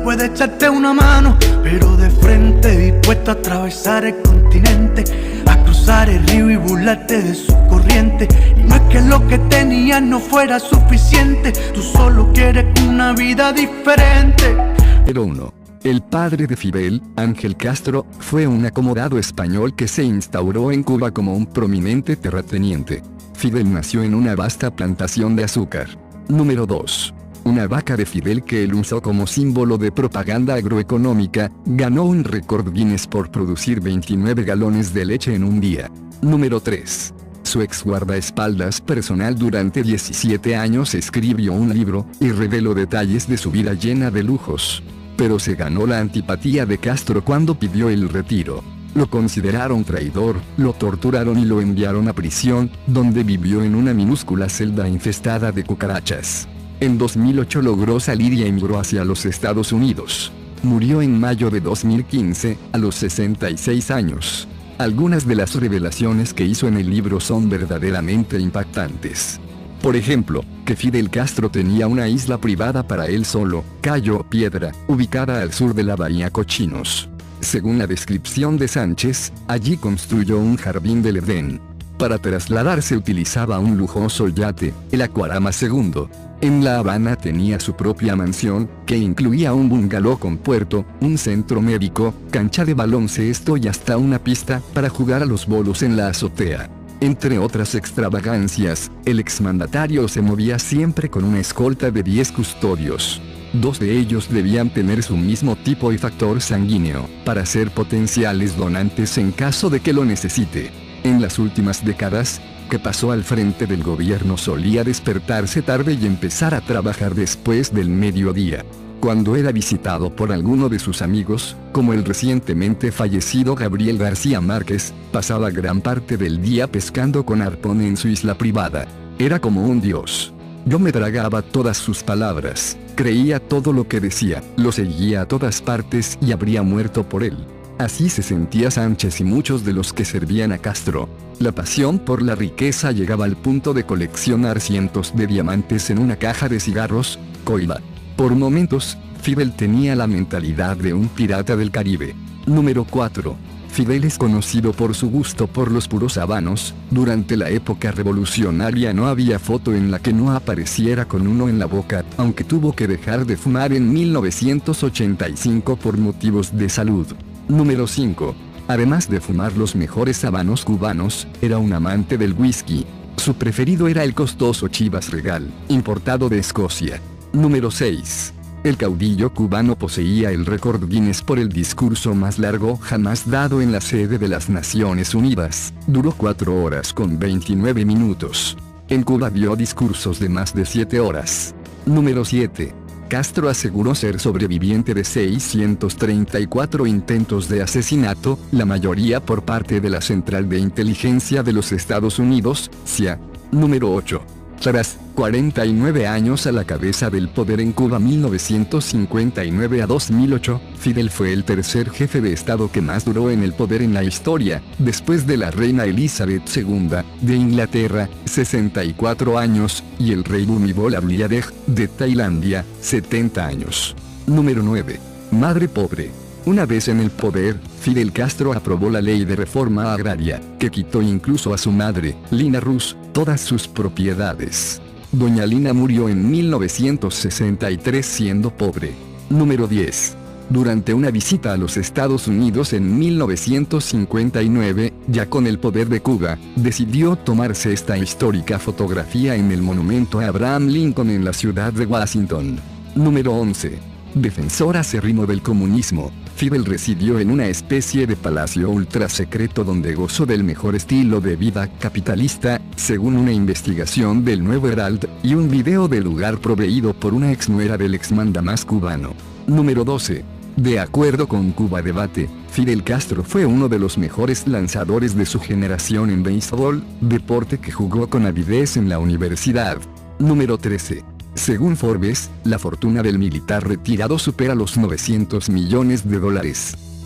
puede echarte una mano, pero de frente, dispuesto a atravesar el continente, a cruzar el río y burlarte de su corriente. Y no es que lo que tenías no fuera suficiente, tú solo quieres una vida diferente. Pero 1. El padre de Fidel, Ángel Castro, fue un acomodado español que se instauró en Cuba como un prominente terrateniente. Fidel nació en una vasta plantación de azúcar. Número 2. Una vaca de Fidel que él usó como símbolo de propaganda agroeconómica, ganó un récord Guinness por producir 29 galones de leche en un día. Número 3. Su ex guardaespaldas personal durante 17 años escribió un libro, y reveló detalles de su vida llena de lujos. Pero se ganó la antipatía de Castro cuando pidió el retiro. Lo consideraron traidor, lo torturaron y lo enviaron a prisión, donde vivió en una minúscula celda infestada de cucarachas. En 2008 logró salir y emigró hacia los Estados Unidos. Murió en mayo de 2015, a los 66 años. Algunas de las revelaciones que hizo en el libro son verdaderamente impactantes. Por ejemplo, que Fidel Castro tenía una isla privada para él solo, Cayo Piedra, ubicada al sur de la bahía Cochinos. Según la descripción de Sánchez, allí construyó un jardín del Edén. Para trasladarse utilizaba un lujoso yate, el Aquarama II. En La Habana tenía su propia mansión, que incluía un bungalow con puerto, un centro médico, cancha de baloncesto y hasta una pista para jugar a los bolos en la azotea. Entre otras extravagancias, el exmandatario se movía siempre con una escolta de 10 custodios. 2 de ellos debían tener su mismo tipo y factor sanguíneo, para ser potenciales donantes en caso de que lo necesite. En las últimas décadas, que pasó al frente del gobierno, solía despertarse tarde y empezar a trabajar después del mediodía. Cuando era visitado por alguno de sus amigos, como el recientemente fallecido Gabriel García Márquez, pasaba gran parte del día pescando con arpón en su isla privada. Era como un dios. Yo me tragaba todas sus palabras, creía todo lo que decía, lo seguía a todas partes y habría muerto por él. Así se sentía Sánchez y muchos de los que servían a Castro. La pasión por la riqueza llegaba al punto de coleccionar cientos de diamantes en una caja de cigarros, coila. Por momentos, Fidel tenía la mentalidad de un pirata del Caribe. Número 4. Fidel es conocido por su gusto por los puros habanos. Durante la época revolucionaria no había foto en la que no apareciera con uno en la boca, aunque tuvo que dejar de fumar en 1985 por motivos de salud. Número 5. Además de fumar los mejores habanos cubanos, era un amante del whisky. Su preferido era el costoso Chivas Regal, importado de Escocia. Número 6. El caudillo cubano poseía el récord Guinness por el discurso más largo jamás dado en la sede de las Naciones Unidas. Duró 4 horas con 29 minutos. En Cuba dio discursos de más de 7 horas. Número 7. Castro aseguró ser sobreviviente de 634 intentos de asesinato, la mayoría por parte de la Central de Inteligencia de los Estados Unidos, CIA. Número 8. Tras 49 años a la cabeza del poder en Cuba 1959 a 2008, Fidel fue el tercer jefe de Estado que más duró en el poder en la historia, después de la reina Elizabeth II, de Inglaterra, 64 años, y el rey Bhumibol Adulyadej, de Tailandia, 70 años. Número 9. Madre pobre. Una vez en el poder, Fidel Castro aprobó la ley de reforma agraria, que quitó incluso a su madre, Lina Rus, todas sus propiedades. Doña Lina murió en 1963 siendo pobre. Número 10. Durante una visita a los Estados Unidos en 1959, ya con el poder de Cuba, decidió tomarse esta histórica fotografía en el monumento a Abraham Lincoln en la ciudad de Washington. Número 11. Defensor acérrimo del comunismo, Fidel residió en una especie de palacio ultrasecreto donde gozó del mejor estilo de vida capitalista, según una investigación del Nuevo Herald, y un video del lugar proveído por una exnuera del exmandamás cubano. Número 12. De acuerdo con Cuba Debate, Fidel Castro fue uno de los mejores lanzadores de su generación en béisbol, deporte que jugó con avidez en la universidad. Número 13. Según Forbes, la fortuna del militar retirado supera los $900 millones.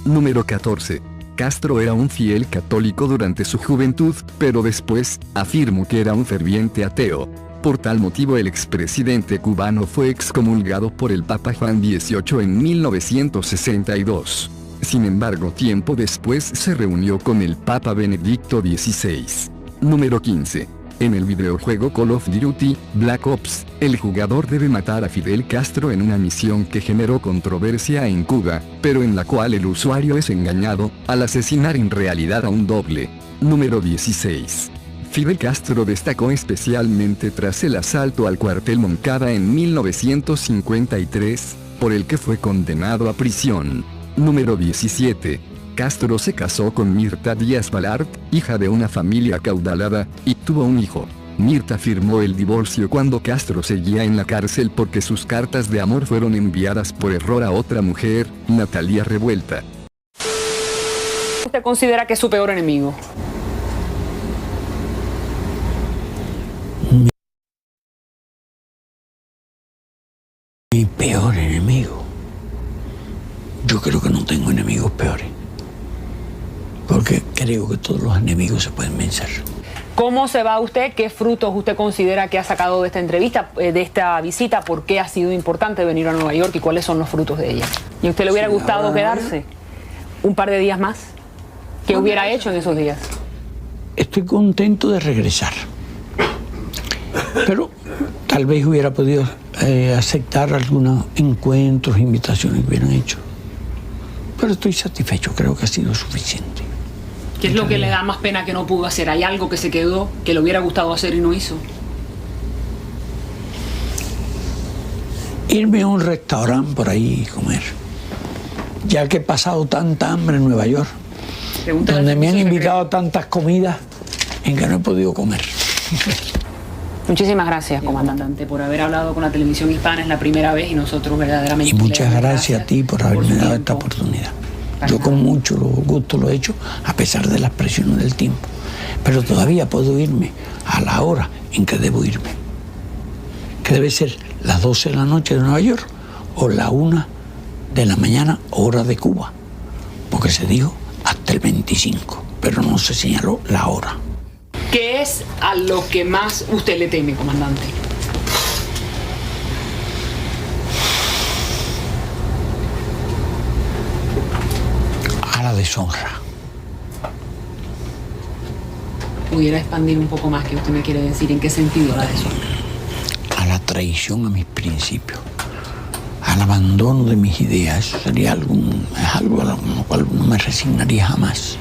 Número 14. Castro era un fiel católico durante su juventud, pero después, afirmó que era un ferviente ateo. Por tal motivo el expresidente cubano fue excomulgado por el Papa Juan XVIII en 1962. Sin embargo, tiempo después se reunió con el Papa Benedicto XVI. Número 15. En el videojuego Call of Duty, Black Ops, el jugador debe matar a Fidel Castro en una misión que generó controversia en Cuba, pero en la cual el usuario es engañado, al asesinar en realidad a un doble. Número 16. Fidel Castro destacó especialmente tras el asalto al cuartel Moncada en 1953, por el que fue condenado a prisión. Número 17. Castro se casó con Mirta Díaz Balart, hija de una familia acaudalada, y tuvo un hijo. Mirta firmó el divorcio cuando Castro seguía en la cárcel porque sus cartas de amor fueron enviadas por error a otra mujer, Natalia Revuelta. ¿Usted considera que es su peor enemigo? Mi peor enemigo. Yo creo que no tengo enemigos peores. Porque creo que todos los enemigos se pueden vencer. ¿Cómo se va usted? ¿Qué frutos usted considera que ha sacado de esta entrevista, de esta visita? ¿Por qué ha sido importante venir a Nueva York y cuáles son los frutos de ella? ¿Y a usted le hubiera gustado quedarse un par de días más? ¿Qué hubiera hecho en esos días? Estoy contento de regresar. Pero tal vez hubiera podido aceptar algunos encuentros, invitaciones que hubieran hecho. Pero estoy satisfecho, creo que ha sido suficiente. ¿Qué es lo que le da más pena que no pudo hacer? ¿Hay algo que se quedó, que le hubiera gustado hacer y no hizo? Irme a un restaurante por ahí y comer. Ya que he pasado tanta hambre en Nueva York, donde me han invitado a tantas comidas en que no he podido comer. Muchísimas gracias, comandante, por haber hablado con la televisión hispana. Es la primera vez y nosotros verdaderamente... Y muchas gracias a ti por haberme dado esta oportunidad. Yo con mucho gusto lo he hecho, a pesar de las presiones del tiempo. Pero todavía puedo irme a la hora en que debo irme. Que debe ser las 12 de la noche de Nueva York o la 1 de la mañana, hora de Cuba. Porque se dijo hasta el 25, pero no se señaló la hora. ¿Qué es a lo que más usted le teme, comandante? A la deshonra. ¿Pudiera expandir un poco más qué usted me quiere decir? ¿En qué sentido la deshonra? A la traición a mis principios, al abandono de mis ideas. Eso sería algo a lo cual no me resignaría jamás.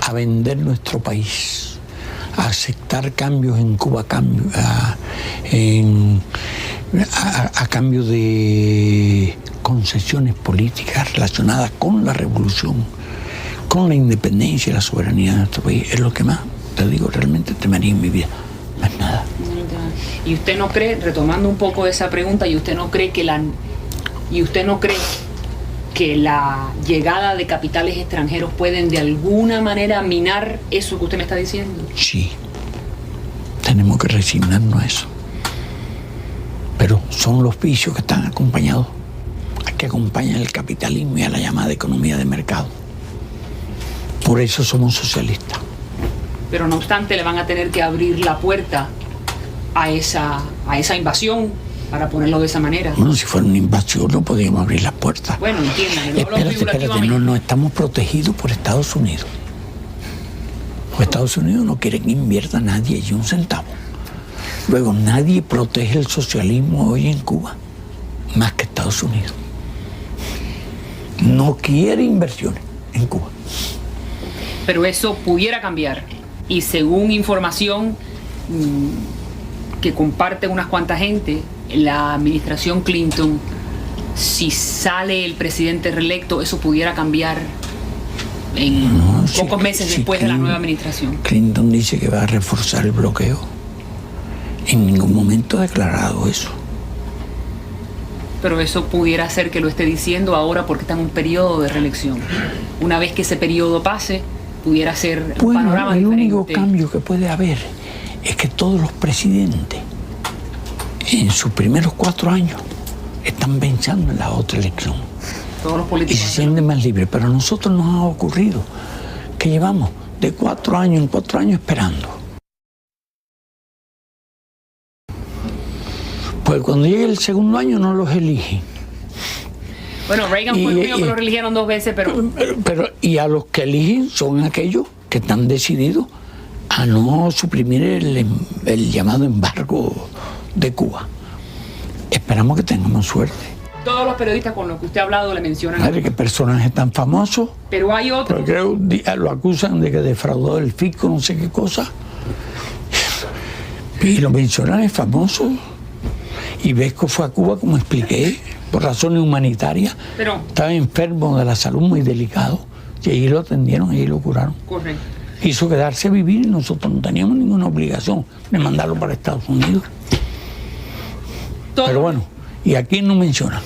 A vender nuestro país, a aceptar cambios en Cuba, a cambio de concesiones políticas relacionadas con la revolución, con la independencia y la soberanía de nuestro país. Es lo que más, te digo, realmente temería en mi vida. Más nada. ¿Y usted no cree, retomando un poco esa pregunta, y usted no cree que la llegada de capitales extranjeros pueden de alguna manera minar eso que usted me está diciendo? Sí, tenemos que resignarnos a eso. Pero son los vicios que están acompañados, que acompañan el capitalismo y a la llamada economía de mercado. Por eso somos socialistas. Pero no obstante le van a tener que abrir la puerta a esa invasión, para ponerlo de esa manera. Bueno, si fuera una invasión no podíamos abrir las puertas. Bueno, entiendan. Espérate, no estamos protegidos por Estados Unidos. Pues Estados Unidos no quiere que invierta nadie allí un centavo. Luego, nadie protege el socialismo hoy en Cuba más que Estados Unidos. No quiere inversiones en Cuba. Pero eso pudiera cambiar. Y según información que comparte unas cuantas gente, la administración Clinton, si sale el presidente reelecto, eso pudiera cambiar en pocos meses después de la nueva administración. Clinton dice que va a reforzar el bloqueo. En ningún momento ha declarado eso. Pero eso pudiera ser que lo esté diciendo ahora porque está en un periodo de reelección. Una vez que ese periodo pase, pudiera ser un panorama diferente. El único cambio que puede haber es que todos los presidentes en sus primeros 4 años están pensando en la otra elección. Todos los políticos. Y se sienten más libres. Pero a nosotros nos ha ocurrido que llevamos de 4 años en 4 años esperando. Pues cuando llegue el segundo año no los eligen. Bueno, Reagan fue el único que lo eligieron 2 veces, pero... Y a los que eligen son aquellos que están decididos a no suprimir el llamado embargo de Cuba. Esperamos que tengamos suerte. Todos los periodistas con los que usted ha hablado le mencionan... Madre, que personajes tan famosos. Pero hay otros... Porque lo acusan de que defraudó el fisco, no sé qué cosa. Y lo mencionan, es famoso. Y Vesco fue a Cuba, como expliqué, por razones humanitarias. Pero... estaba enfermo de la salud, muy delicado. Y allí lo atendieron, allí lo curaron. Correcto. Quiso quedarse a vivir y nosotros no teníamos ninguna obligación de mandarlo para Estados Unidos. Pero bueno, y aquí no mencionan.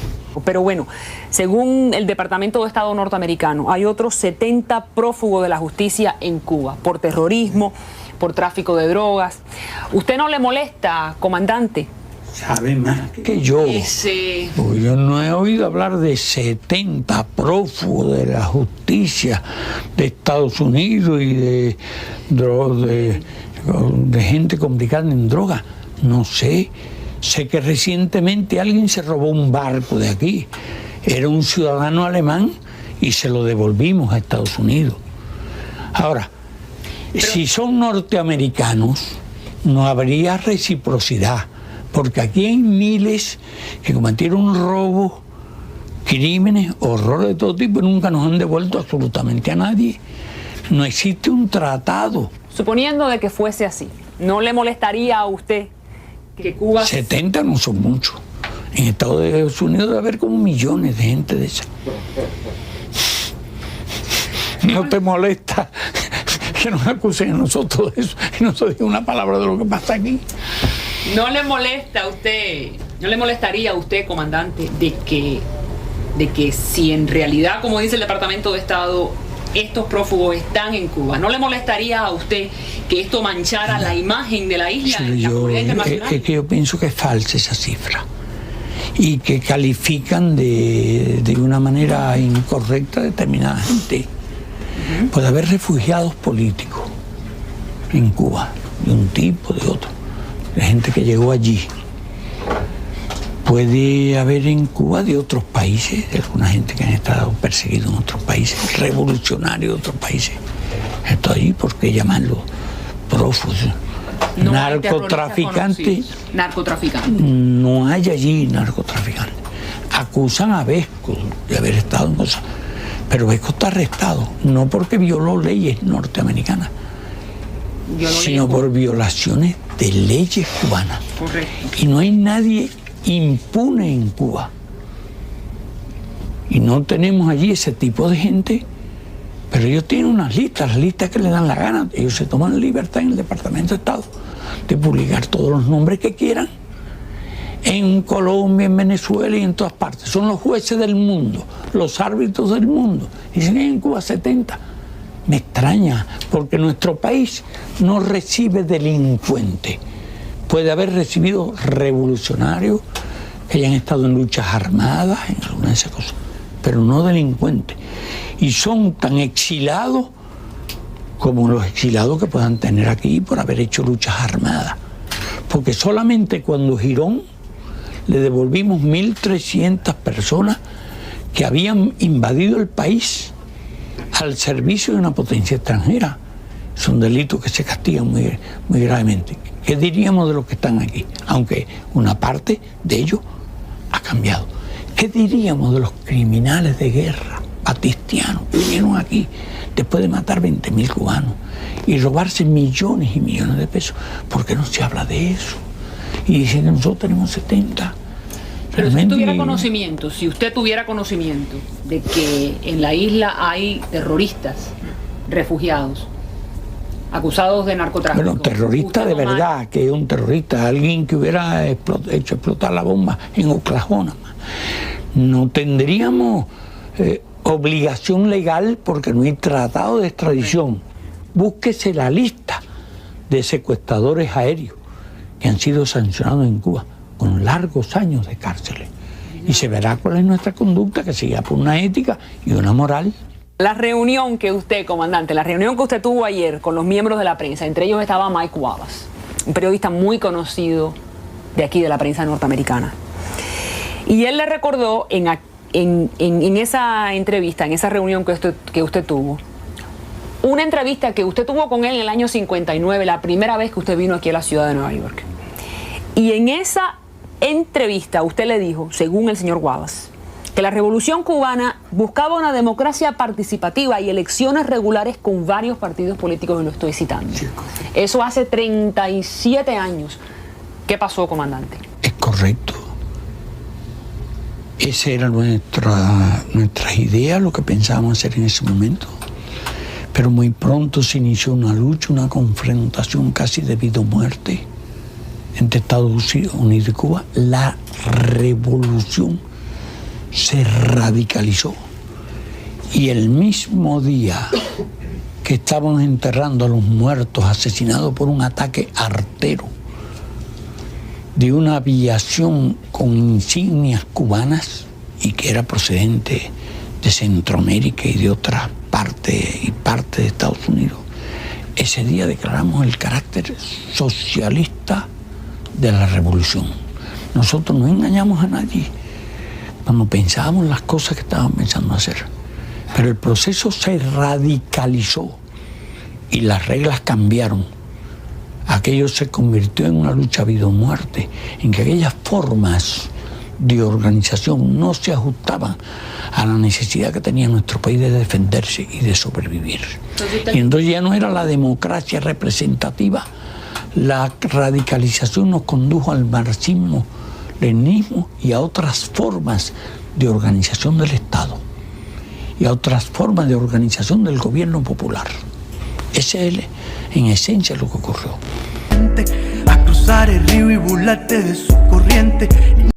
Pero bueno, según el Departamento de Estado norteamericano, hay otros 70 prófugos de la justicia en Cuba por terrorismo, por tráfico de drogas. ¿Usted no le molesta, comandante? Sabe más que yo. Porque yo no he oído hablar de 70 prófugos de la justicia de Estados Unidos y de gente complicada en droga. No sé. Sé que recientemente alguien se robó un barco de aquí. Era un ciudadano alemán y se lo devolvimos a Estados Unidos. Ahora, si son norteamericanos, no habría reciprocidad. Porque aquí hay miles que cometieron robos, crímenes, horrores de todo tipo y nunca nos han devuelto absolutamente a nadie. No existe un tratado. Suponiendo de que fuese así, ¿no le molestaría a usted que Cuba... 70 no son muchos. En Estados Unidos debe haber como millones de gente de esa. ¿No te molesta que nos acusen a nosotros de eso y no se diga una palabra de lo que pasa aquí? ¿No le molesta a usted, no le molestaría a usted, comandante, de que si en realidad, como dice el Departamento de Estado, estos prófugos están en Cuba, ¿no le molestaría a usted que esto manchara la imagen de la isla en la comunidad internacional? Es que yo pienso que es falsa esa cifra y que califican de una manera incorrecta a determinada gente. Puede haber refugiados políticos en Cuba, de un tipo, de otro. De gente que llegó allí. Puede haber en Cuba de otros países, de alguna gente que han estado perseguidos en otros países, revolucionarios de otros países. Esto ahí, ¿por qué llamarlo prófugos? No Narcotraficantes. Narcotraficantes. No hay allí narcotraficantes. Acusan a Vesco de haber estado en cosas. Pero Vesco está arrestado, no porque violó leyes norteamericanas, sino por violaciones de leyes cubanas. Correcto. Y no hay nadie impune en Cuba. Y no tenemos allí ese tipo de gente, pero ellos tienen unas listas, las listas que le dan la gana. Ellos se toman la libertad en el Departamento de Estado de publicar todos los nombres que quieran en Colombia, en Venezuela y en todas partes. Son los jueces del mundo, los árbitros del mundo. Dicen que en Cuba 70. Me extraña, porque nuestro país no recibe delincuentes. Puede haber recibido revolucionarios que hayan estado en luchas armadas, en alguna de esas cosas, pero no delincuentes. Y son tan exilados como los exilados que puedan tener aquí por haber hecho luchas armadas. Porque solamente cuando Girón le devolvimos 1.300 personas que habían invadido el país al servicio de una potencia extranjera. Son delitos que se castigan muy, muy gravemente. ¿Qué diríamos de los que están aquí? Aunque una parte de ellos ha cambiado. ¿Qué diríamos de los criminales de guerra batistianos que vinieron aquí después de matar 20.000 cubanos y robarse millones y millones de pesos? ¿Por qué no se habla de eso? Y dicen que nosotros tenemos 70. Pero si usted tuviera conocimiento de que en la isla hay terroristas, refugiados, acusados de narcotráfico. Bueno, terrorista de verdad, que es un terrorista, alguien que hubiera hecho explotar la bomba en Oklahoma. No tendríamos obligación legal porque no hay tratado de extradición. Búsquese la lista de secuestradores aéreos que han sido sancionados en Cuba con largos años de cárcel. Y se verá cuál es nuestra conducta, que siga por una ética y una moral. La reunión que usted, comandante, la reunión que usted tuvo ayer con los miembros de la prensa, entre ellos estaba Mike Wallace, un periodista muy conocido de aquí, de la prensa norteamericana. Y él le recordó en esa entrevista, en esa reunión que usted tuvo, una entrevista que usted tuvo con él en el año 59, la primera vez que usted vino aquí a la ciudad de Nueva York. Y en esa entrevista usted le dijo, según el señor Wallace, que la revolución cubana buscaba una democracia participativa y elecciones regulares con varios partidos políticos, y lo estoy citando. Eso hace 37 años. ¿Qué pasó, comandante? Es correcto. Esa era nuestra idea, lo que pensábamos hacer en ese momento. Pero muy pronto se inició una lucha, una confrontación casi de vida o muerte entre Estados Unidos y Cuba. La revolución se radicalizó. Y el mismo día que estábamos enterrando a los muertos asesinados por un ataque artero de una aviación con insignias cubanas y que era procedente de Centroamérica y de otras partes de Estados Unidos, ese día declaramos el carácter socialista de la revolución. Nosotros no engañamos a nadie cuando pensábamos las cosas que estaban pensando hacer, pero el proceso se radicalizó y las reglas cambiaron. Aquello se convirtió en una lucha vida o muerte, en que aquellas formas de organización no se ajustaban a la necesidad que tenía nuestro país de defenderse y de sobrevivir. Y entonces ya no era la democracia representativa, la radicalización nos condujo al marxismo, leninismo y a otras formas de organización del Estado y a otras formas de organización del gobierno popular. Ese es en esencia lo que ocurrió. A cruzar el río y burlarte de su corriente.